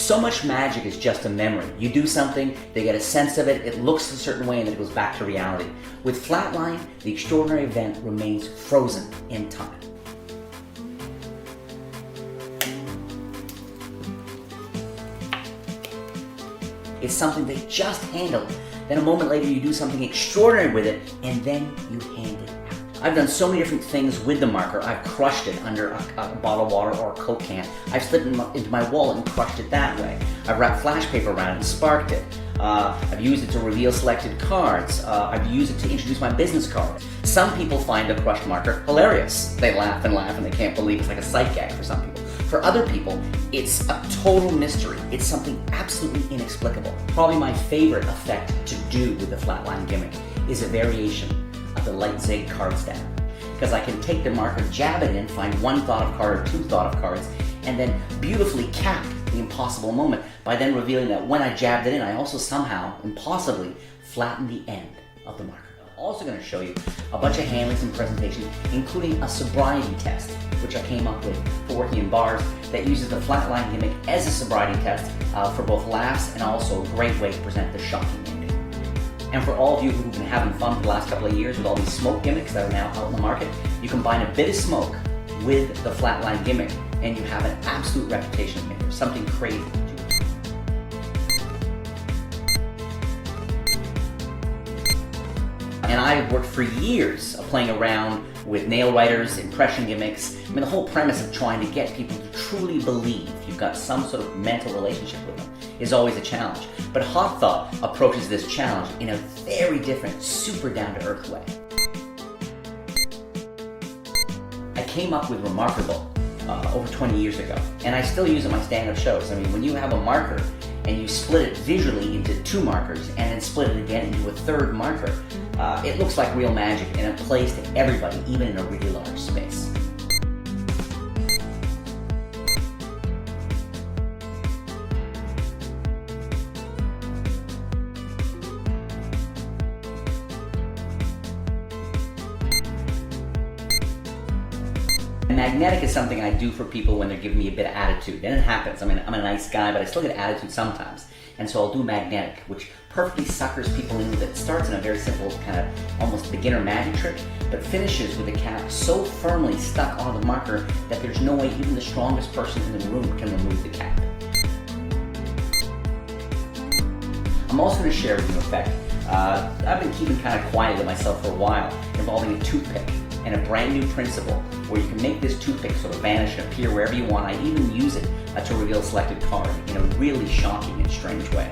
So much magic is just a memory. You do something, they get a sense of it, it looks a certain way, and then it goes back to reality. With Flatline, the extraordinary event remains frozen in time. It's something they just handled. Then a moment later you do something extraordinary with it, and then you hand it out. I've done so many different things with the marker. I've crushed it under a bottle of water or a Coke can. I've slipped it into my wallet and crushed it that way. I've wrapped flash paper around it and sparked it. I've used it to reveal selected cards. I've used it to introduce my business card. Some people find a crushed marker hilarious. They laugh and they can't believe it's like a sight gag for some people. For other people, it's a total mystery. It's something absolutely inexplicable. Probably my favorite effect to do with the Flatline gimmick is a variation of the light zig card stab. Because I can take the marker, jab it in, find one thought of card or two thought of cards, and then beautifully cap the impossible moment by then revealing that when I jabbed it in, I also somehow, impossibly, flattened the end of the marker. I'm also going to show you a bunch of handlings and presentations, including a sobriety test, which I came up with for working in bars, that uses the Flatline gimmick as a sobriety test for both laughs and also a great way to present the shocking ending. And for all of you who've been having fun for the last couple of years with all these smoke gimmicks that are now out in the market, you combine a bit of smoke with the Flatline gimmick and you have an absolute reputation maker, something crazy. And I worked for years playing around with nail writers, impression gimmicks. I mean, the whole premise of trying to get people to truly believe you've got some sort of mental relationship with them is always a challenge. But Hot Thought approaches this challenge in a very different, super down-to-earth way. I came up with Remarkable over 20 years ago, and I still use it in my stand-up shows. I mean, when you have a marker and you split it visually into two markers and then split it again into a third marker, it looks like real magic and it plays to everybody, even in a really large space. Magnetic is something I do for people when they're giving me a bit of attitude. And it happens. I mean, I'm a nice guy, but I still get attitude sometimes. And so I'll do magnetic, which perfectly suckers people in with it. Starts in a very simple kind of almost beginner magic trick, but finishes with the cap so firmly stuck on the marker that there's no way even the strongest person in the room can remove the cap. I'm also going to share with you an effect I've been keeping kind of quiet to myself for a while, involving a toothpick and a brand new principle where you can make this toothpick sort of vanish and appear wherever you want. I even use it to reveal a selected card in a really shocking and strange way.